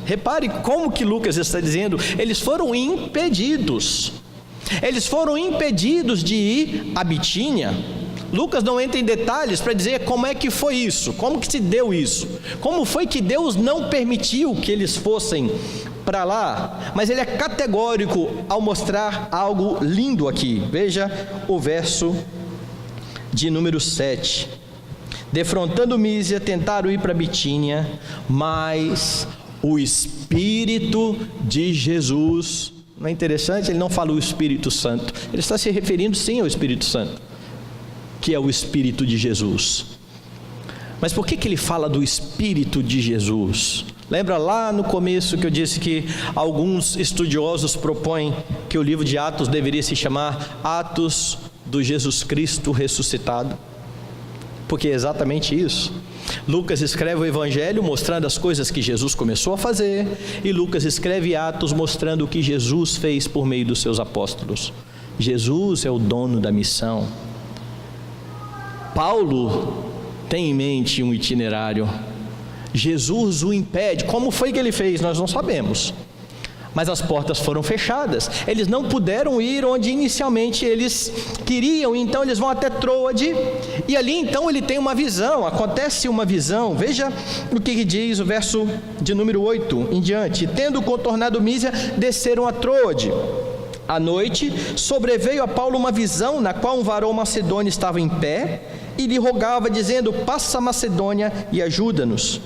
Repare como que Lucas está dizendo, eles foram impedidos. Eles foram impedidos de ir a Bitínia. Lucas não entra em detalhes para dizer como é que foi isso, como que se deu isso, como foi que Deus não permitiu que eles fossem para lá, mas ele é categórico ao mostrar algo lindo aqui. Veja o verso de número 7. Defrontando Mísia, tentaram ir para Bitínia, mas o Espírito de Jesus... Não é interessante? Ele não fala o Espírito Santo, ele está se referindo sim ao Espírito Santo, que é o Espírito de Jesus. Mas por que ele fala do Espírito de Jesus? Lembra lá no começo que eu disse que alguns estudiosos propõem que o livro de Atos deveria se chamar Atos do Jesus Cristo ressuscitado? Porque é exatamente isso. Lucas escreve o Evangelho mostrando as coisas que Jesus começou a fazer, e Lucas escreve Atos mostrando o que Jesus fez por meio dos seus apóstolos. Jesus é o dono da missão. Paulo tem em mente um itinerário, Jesus o impede. Como foi que ele fez? Nós não sabemos, mas as portas foram fechadas, eles não puderam ir onde inicialmente eles queriam, então eles vão até Troade, e ali então ele tem uma visão, acontece uma visão. Veja o que diz o verso de número 8 em diante. Tendo contornado Mísia, desceram a Troade. À noite sobreveio a Paulo uma visão, na qual um varão macedônio estava em pé e lhe rogava, dizendo: passa a Macedônia e ajuda-nos.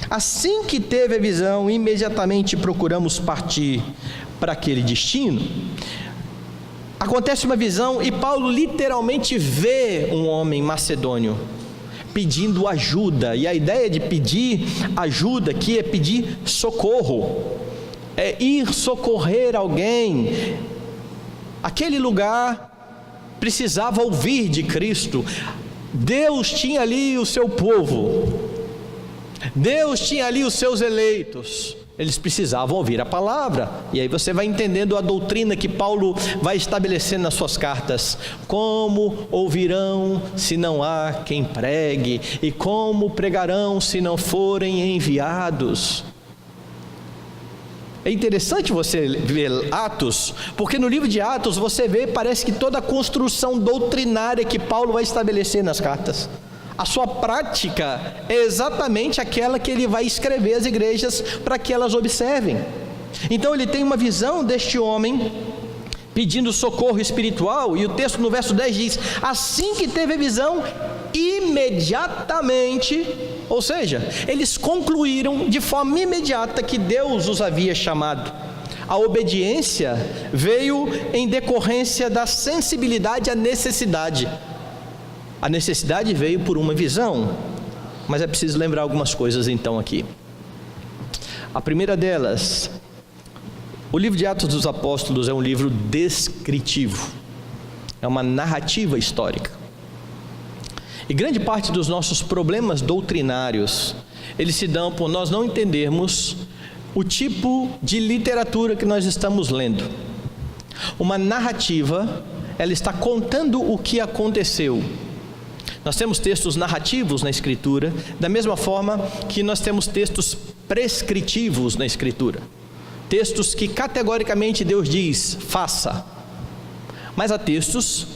Assim que teve a visão, imediatamente procuramos partir para aquele destino. Acontece uma visão e Paulo literalmente vê um homem macedônio pedindo ajuda, e a ideia de pedir ajuda aqui é pedir socorro, é ir socorrer alguém. Aquele lugar precisava ouvir de Cristo. Deus tinha ali o seu povo, Deus tinha ali os seus eleitos, eles precisavam ouvir a palavra. E aí você vai entendendo a doutrina que Paulo vai estabelecendo nas suas cartas. Como ouvirão se não há quem pregue? E como pregarão se não forem enviados? É interessante você ver Atos, porque no livro de Atos você vê, parece que toda a construção doutrinária que Paulo vai estabelecer nas cartas, a sua prática é exatamente aquela que ele vai escrever às igrejas para que elas observem. Então ele tem uma visão deste homem pedindo socorro espiritual, e o texto no verso 10 diz: assim que teve a visão, imediatamente, ou seja, eles concluíram de forma imediata que Deus os havia chamado. A obediência veio em decorrência da sensibilidade à necessidade. A necessidade veio por uma visão, mas é preciso lembrar algumas coisas então aqui. A primeira delas, o livro de Atos dos Apóstolos é um livro descritivo, é uma narrativa histórica. E grande parte dos nossos problemas doutrinários, eles se dão por nós não entendermos o tipo de literatura que nós estamos lendo. Uma narrativa, ela está contando o que aconteceu. Nós temos textos narrativos na Escritura, da mesma forma que nós temos textos prescritivos na Escritura. Textos que categoricamente Deus diz, faça. Mas há textos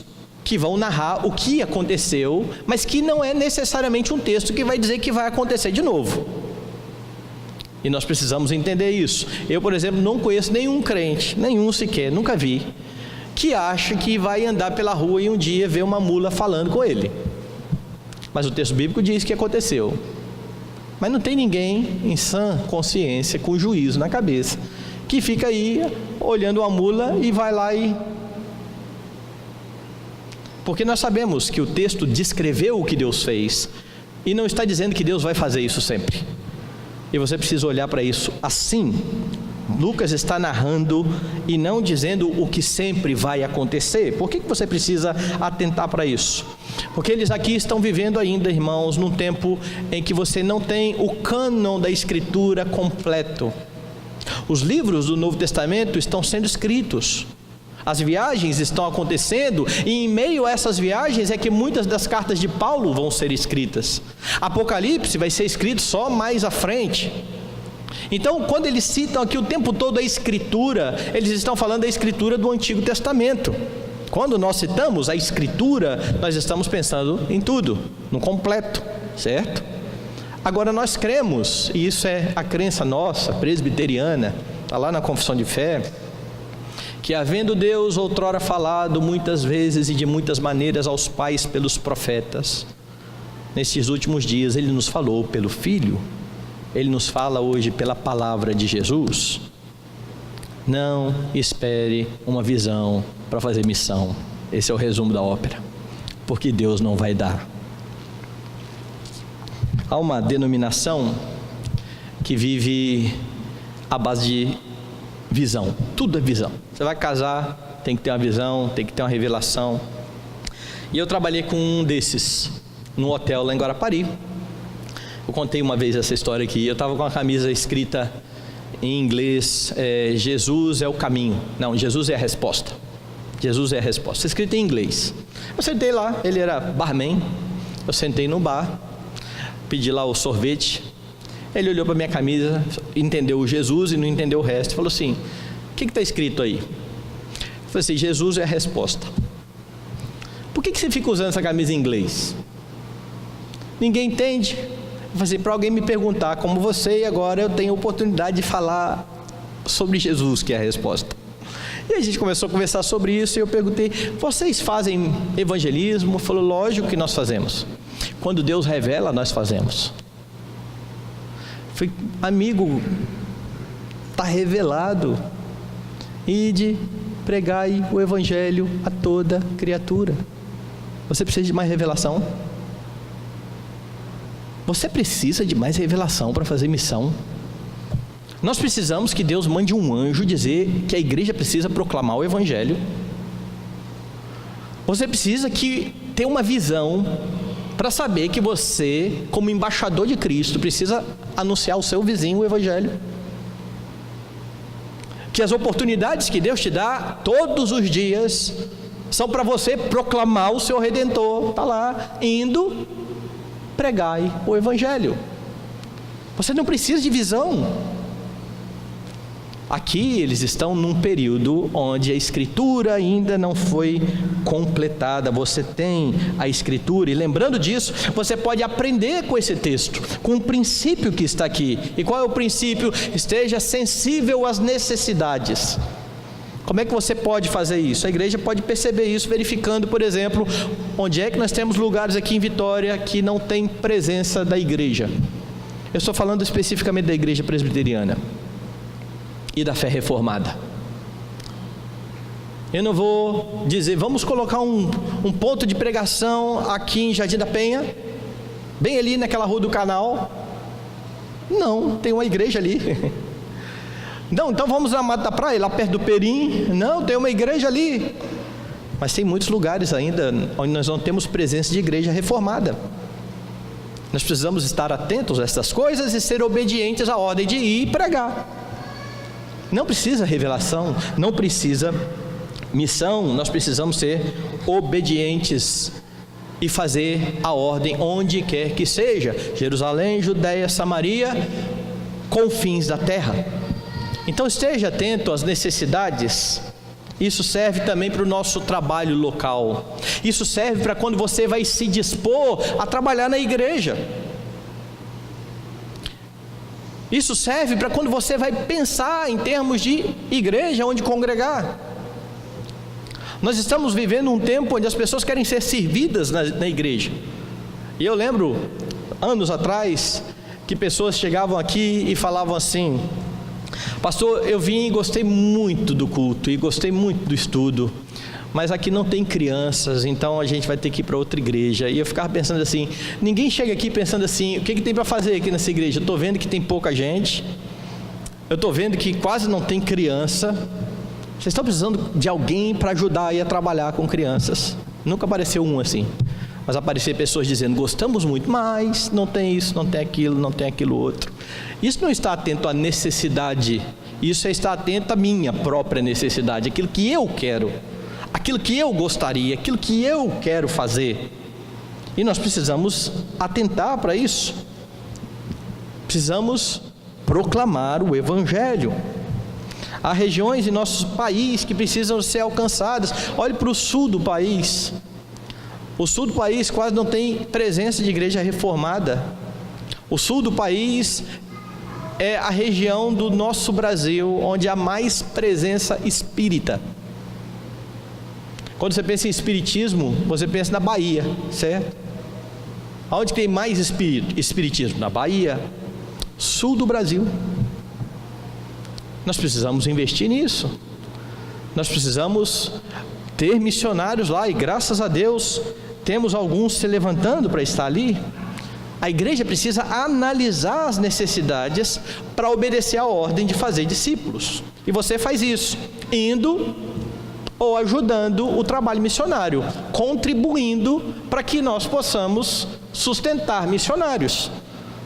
que vão narrar o que aconteceu, mas que não é necessariamente um texto que vai dizer que vai acontecer de novo. E nós precisamos entender isso. Eu, por exemplo, não conheço nenhum crente, nenhum sequer, nunca vi, que acha que vai andar pela rua e um dia ver uma mula falando com ele. Mas o texto bíblico diz que aconteceu. Mas não tem ninguém em sã consciência, com juízo na cabeça, que fica aí olhando uma mula e vai lá e... Porque nós sabemos que o texto descreveu o que Deus fez e não está dizendo que Deus vai fazer isso sempre. E você precisa olhar para isso assim. Lucas está narrando e não dizendo o que sempre vai acontecer. Por que você precisa atentar para isso? Porque eles aqui estão vivendo ainda, irmãos, num tempo em que você não tem o cânon da Escritura completo. Os livros do Novo Testamento estão sendo escritos. As viagens estão acontecendo e em meio a essas viagens é que muitas das cartas de Paulo vão ser escritas. Apocalipse vai ser escrito só mais à frente. Então, quando eles citam aqui o tempo todo a Escritura, eles estão falando da Escritura do Antigo Testamento. Quando nós citamos a Escritura, nós estamos pensando em tudo, no completo, certo? Agora nós cremos, e isso é a crença nossa, presbiteriana, está lá na Confissão de Fé, que havendo Deus outrora falado muitas vezes e de muitas maneiras aos pais pelos profetas, nesses últimos dias Ele nos falou pelo Filho, Ele nos fala hoje pela palavra de Jesus. Não espere uma visão para fazer missão. Esse é o resumo da ópera, porque Deus não vai dar. Há uma denominação que vive à base de visão, tudo é visão. Você vai casar, tem que ter uma visão, tem que ter uma revelação. E eu trabalhei com um desses, num hotel lá em Guarapari. Eu contei uma vez essa história aqui. Eu estava com uma camisa escrita em inglês, Jesus é o caminho. Não, Jesus é a resposta. Jesus é a resposta. Escrito em inglês. Eu sentei lá, ele era barman. Eu sentei no bar, pedi lá o sorvete. Ele olhou para minha camisa, entendeu o Jesus e não entendeu o resto. Falou assim, o que está escrito aí? Eu falei assim, Jesus é a resposta. Por que você fica usando essa camisa em inglês? Ninguém entende. Eu falei assim, para alguém me perguntar como você, e agora eu tenho a oportunidade de falar sobre Jesus, que é a resposta. E a gente começou a conversar sobre isso e eu perguntei, vocês fazem evangelismo? Ele falou, lógico que nós fazemos. Quando Deus revela, nós fazemos. Falei, amigo, está revelado. Ide, pregai o evangelho a toda criatura. Você precisa de mais revelação? Você precisa de mais revelação para fazer missão? Nós precisamos que Deus mande um anjo dizer que a igreja precisa proclamar o evangelho. Você precisa ter uma visão para saber que você, como embaixador de Cristo, precisa anunciar ao seu vizinho o evangelho. Que as oportunidades que Deus te dá todos os dias são para você proclamar o seu Redentor. Está lá, indo, pregai o evangelho. Você não precisa de visão. Aqui eles estão num período onde a Escritura ainda não foi completada. Você tem a Escritura e lembrando disso, você pode aprender com esse texto, com o princípio que está aqui. E qual é o princípio? Esteja sensível às necessidades. Como é que você pode fazer isso? A igreja pode perceber isso verificando, por exemplo, onde é que nós temos lugares aqui em Vitória que não tem presença da igreja. Eu estou falando especificamente da igreja presbiteriana e da fé reformada. Eu não vou dizer, vamos colocar um ponto de pregação aqui em Jardim da Penha, bem ali naquela rua do Canal. Não, tem uma igreja ali. Não, então vamos na Mata da Praia, lá perto do Perim. Não, tem uma igreja ali. Mas tem muitos lugares ainda onde nós não temos presença de igreja reformada. Nós precisamos estar atentos a essas coisas e ser obedientes à ordem de ir e pregar. Não precisa revelação, não precisa missão, nós precisamos ser obedientes e fazer a ordem onde quer que seja, Jerusalém, Judeia, Samaria, confins da terra. Então esteja atento às necessidades. Isso serve também para o nosso trabalho local. Isso serve para quando você vai se dispor a trabalhar na igreja. Isso serve para quando você vai pensar em termos de igreja, onde congregar. Nós estamos vivendo um tempo onde as pessoas querem ser servidas na igreja. E eu lembro, anos atrás, que pessoas chegavam aqui e falavam assim: pastor, eu vim e gostei muito do culto, e gostei muito do estudo, mas aqui não tem crianças, então a gente vai ter que ir para outra igreja. E eu ficava pensando assim, ninguém chega aqui pensando assim, o que tem para fazer aqui nessa igreja? Eu estou vendo que tem pouca gente, eu estou vendo que quase não tem criança. Vocês estão precisando de alguém para ajudar aí a trabalhar com crianças. Nunca apareceu um assim, mas apareceram pessoas dizendo, gostamos muito, mas não tem isso, não tem aquilo outro. Isso não está atento à necessidade, isso é estar atento à minha própria necessidade, aquilo que eu quero, aquilo que eu gostaria, aquilo que eu quero fazer. E nós precisamos atentar para isso. Precisamos proclamar o Evangelho. Há regiões em nosso país que precisam ser alcançadas. Olhe para o sul do país. O sul do país quase não tem presença de igreja reformada. O sul do país é a região do nosso Brasil onde há mais presença espírita. Quando você pensa em espiritismo, você pensa na Bahia, certo? Onde tem mais espiritismo? Na Bahia, sul do Brasil. Nós precisamos investir nisso. Nós precisamos ter missionários lá, e graças a Deus temos alguns se levantando para estar ali. A igreja precisa analisar as necessidades para obedecer à ordem de fazer discípulos. E você faz isso, indo ou ajudando o trabalho missionário, contribuindo para que nós possamos sustentar missionários.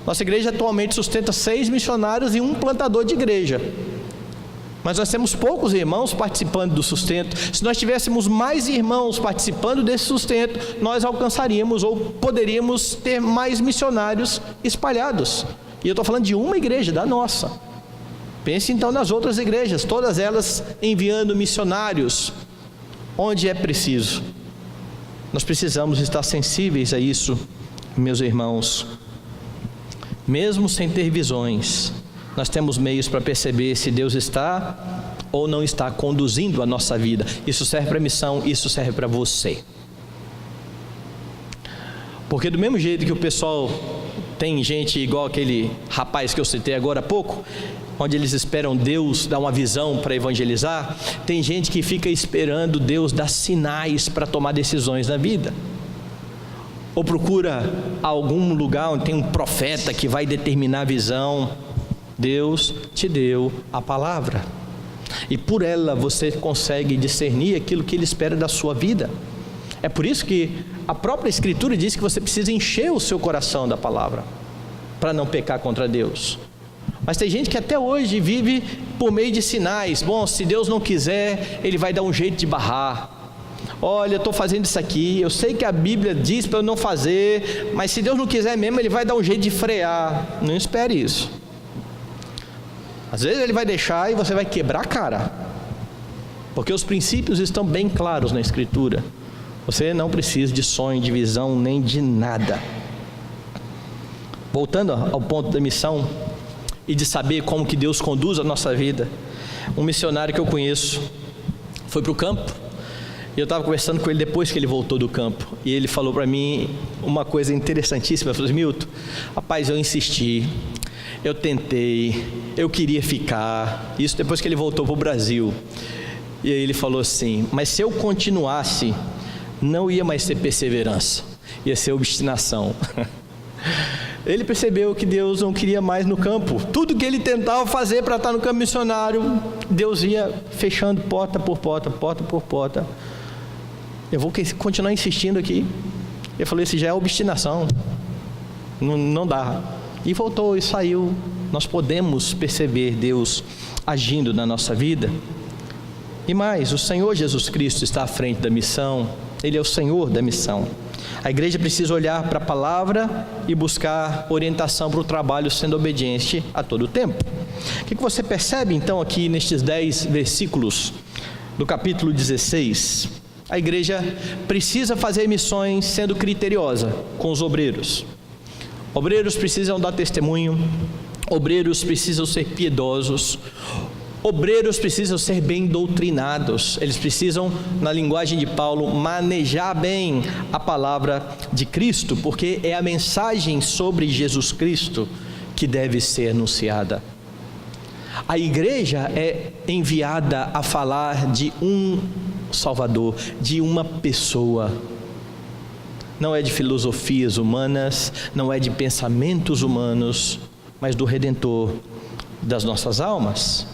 Nossa igreja atualmente sustenta 6 missionários e 1 plantador de igreja. Mas nós temos poucos irmãos participando do sustento. Se nós tivéssemos mais irmãos participando desse sustento, nós alcançaríamos ou poderíamos ter mais missionários espalhados. E eu estou falando de uma igreja, da nossa. Pense então nas outras igrejas, todas elas enviando missionários onde é preciso. Nós precisamos estar sensíveis a isso, meus irmãos. Mesmo sem ter visões, nós temos meios para perceber se Deus está ou não está conduzindo a nossa vida. Isso serve para a missão, isso serve para você. Porque do mesmo jeito que o pessoal tem gente igual aquele rapaz que eu citei agora há pouco, onde eles esperam Deus dar uma visão para evangelizar, tem gente que fica esperando Deus dar sinais para tomar decisões na vida. Ou procura algum lugar onde tem um profeta que vai determinar a visão. Deus te deu a palavra, e por ela você consegue discernir aquilo que Ele espera da sua vida. É por isso que a própria Escritura diz que você precisa encher o seu coração da palavra, para não pecar contra Deus. Mas tem gente que até hoje vive por meio de sinais. Bom, se Deus não quiser, Ele vai dar um jeito de barrar. Olha, eu estou fazendo isso aqui, eu sei que a Bíblia diz para eu não fazer, mas se Deus não quiser mesmo, Ele vai dar um jeito de frear. Não espere isso. Às vezes Ele vai deixar e você vai quebrar a cara, porque os princípios estão bem claros na Escritura. Você não precisa de sonho, de visão, nem de nada. Voltando ao ponto da missão e de saber como que Deus conduz a nossa vida, um missionário que eu conheço foi para o campo, e eu estava conversando com ele depois que ele voltou do campo, e ele falou para mim uma coisa interessantíssima. Ele falou assim: Milton, rapaz, eu insisti, eu tentei, eu queria ficar. Isso depois que ele voltou para o Brasil. E aí ele falou assim: mas se eu continuasse, não ia mais ser perseverança, ia ser obstinação. Ele percebeu que Deus não queria mais no campo. Tudo que ele tentava fazer para estar no campo missionário, Deus ia fechando porta por porta, porta por porta. eu vou continuar insistindo aqui. Eu falei, isso já é obstinação, não dá. E voltou e saiu. Nós podemos perceber Deus agindo na nossa vida. E mais, o Senhor Jesus Cristo está à frente da missão. Ele é o Senhor da missão. A igreja precisa olhar para a palavra e buscar orientação para o trabalho, sendo obediente a todo o tempo. O que você percebe então aqui nestes 10 versículos do capítulo 16? A igreja precisa fazer missões sendo criteriosa com os obreiros. Obreiros precisam dar testemunho, obreiros precisam ser piedosos, obreiros precisam ser bem doutrinados, eles precisam, na linguagem de Paulo, manejar bem a palavra de Cristo, porque é a mensagem sobre Jesus Cristo que deve ser anunciada. A igreja é enviada a falar de um Salvador, de uma pessoa. Não é de filosofias humanas, não é de pensamentos humanos, mas do Redentor das nossas almas.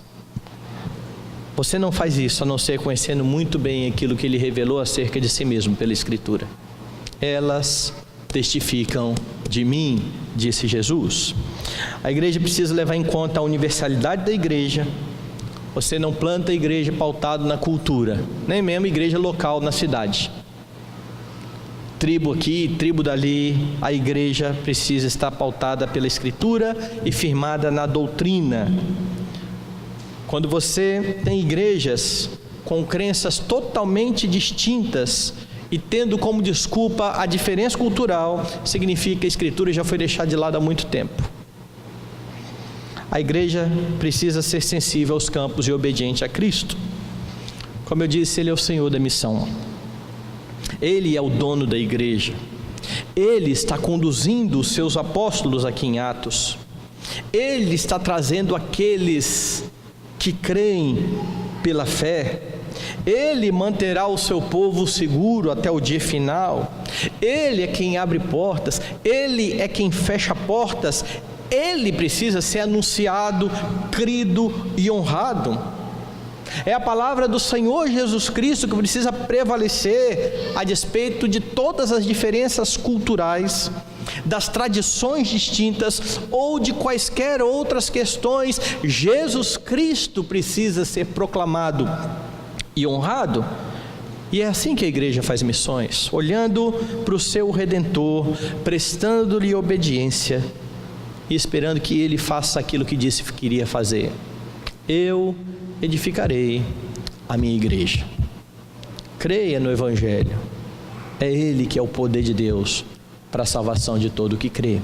Você não faz isso a não ser conhecendo muito bem aquilo que Ele revelou acerca de si mesmo pela Escritura. Elas testificam de mim, disse Jesus. A igreja precisa levar em conta a universalidade da igreja. Você não planta a igreja pautado na cultura, nem mesmo igreja local na cidade. Tribo aqui, tribo dali. A igreja precisa estar pautada pela Escritura e firmada na doutrina. Quando você tem igrejas com crenças totalmente distintas e tendo como desculpa a diferença cultural, significa que a Escritura já foi deixada de lado há muito tempo. A igreja precisa ser sensível aos campos e obediente a Cristo. Como eu disse, Ele é o Senhor da missão. Ele é o dono da igreja. Ele está conduzindo os seus apóstolos aqui em Atos. Ele está trazendo aqueles que creem pela fé. Ele manterá o seu povo seguro até o dia final. Ele é quem abre portas. Ele é quem fecha portas. Ele precisa ser anunciado, crido e honrado. É a palavra do Senhor Jesus Cristo que precisa prevalecer a despeito de todas as diferenças culturais, das tradições distintas ou de quaisquer outras questões. Jesus Cristo precisa ser proclamado e honrado. E é assim que a igreja faz missões, olhando para o seu Redentor, prestando-lhe obediência e esperando que Ele faça aquilo que disse que queria fazer. Eu edificarei a minha igreja. Creia no Evangelho. É Ele que é o poder de Deus para a salvação de todo o que crê.